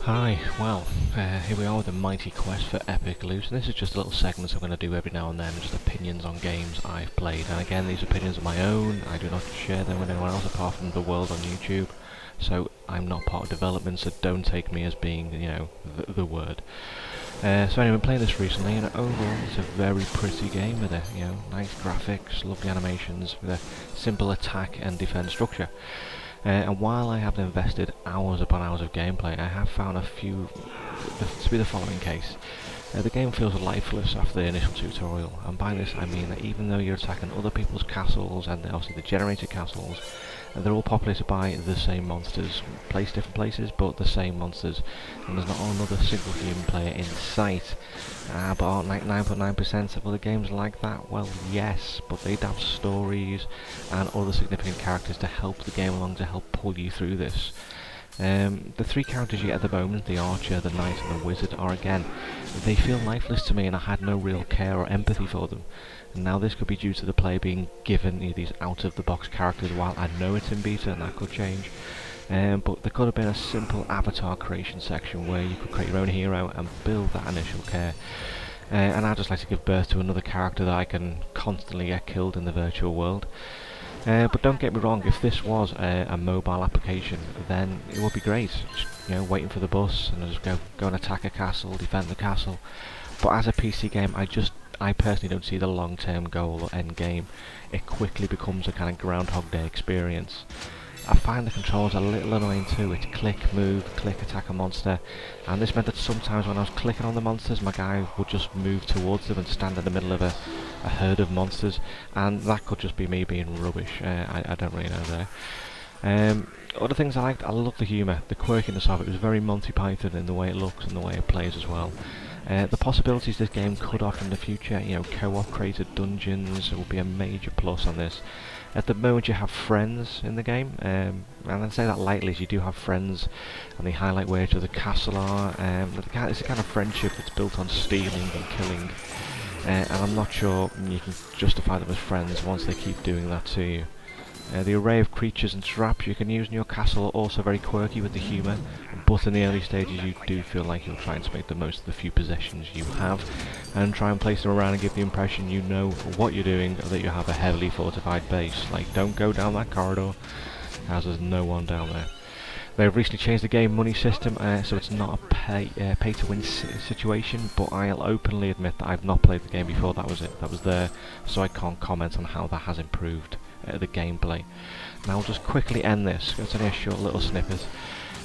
Hi, well, here we are with the mighty quest for Epic Loot, and this is just a little segment I'm going to do every now and then, just opinions on games I've played. And again, these opinions are my own, I do not share them with anyone else apart from the world on YouTube, so I'm not part of development, so don't take me as being, the word. So anyway, I've been playing this recently, and overall it's a very pretty game with nice graphics, lovely animations, with a simple attack and defense structure. And while I haven't invested hours upon hours of gameplay, I have found a few to be the following case. The game feels lifeless after the initial tutorial, and by this I mean that even though you're attacking other people's castles, and obviously the generated castles, they're all populated by the same monsters, placed different places, but the same monsters, and there's not another single human player in sight. But aren't 99.9% of other games like that? Well, yes, but they'd have stories and other significant characters to help the game along, to help pull you through this. The three characters you get at the moment, the archer, the knight and the wizard, are again, they feel lifeless to me, and I had no real care or empathy for them. And now this could be due to the player being given these out-of-the-box characters while I know it's in beta, and that could change. But there could have been a simple avatar creation section where you could create your own hero and build that initial care. And I'd just like to give birth to another character that I can constantly get killed in the virtual world. But don't get me wrong, if this was a mobile application, then it would be great. Just, waiting for the bus and just go and attack a castle, defend the castle. But as a PC game, I personally don't see the long-term goal or end game. It quickly becomes a kind of Groundhog Day experience. I find the controls a little annoying too. It's click, move, click, attack a monster, and this meant that sometimes when I was clicking on the monsters, my guy would just move towards them and stand in the middle of a herd of monsters, and that could just be me being rubbish. I don't really know there. Other things I liked, I love the humour, the quirkiness of it. It was very Monty Python in the way it looks and the way it plays as well. The possibilities this game could offer in the future, co-op created dungeons will be a major plus on this. At the moment you have friends in the game, and I say that lightly as you do have friends, and they highlight where each other castle are. It's a kind of friendship that's built on stealing and killing, and I'm not sure you can justify them as friends once they keep doing that to you. The array of creatures and traps you can use in your castle are also very quirky with the humour, but in the early stages you do feel like you're trying to make the most of the few possessions you have, and try and place them around and give the impression you know what you're doing, that you have a heavily fortified base. Like, don't go down that corridor, as there's no one down there. They've recently changed the game money system, so it's not a pay-to-win situation, but I'll openly admit that I've not played the game before. That was it, that was there, so I can't comment on how that has improved the gameplay. Now I'll just quickly end this, it's only a short little snippet,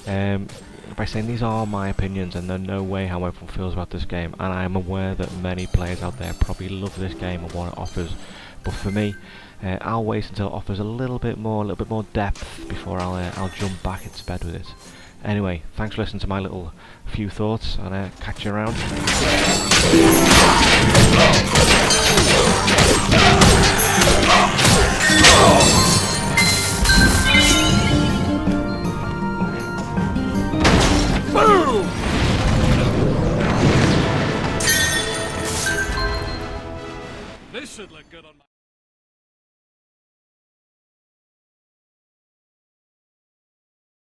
by saying these are my opinions and there's no way how everyone feels about this game, and I am aware that many players out there probably love this game and what it offers, but for me, I'll wait until it offers a little bit more depth before I'll jump back into bed with it. Anyway, thanks for listening to my little few thoughts, and catch you around. This should look good on my...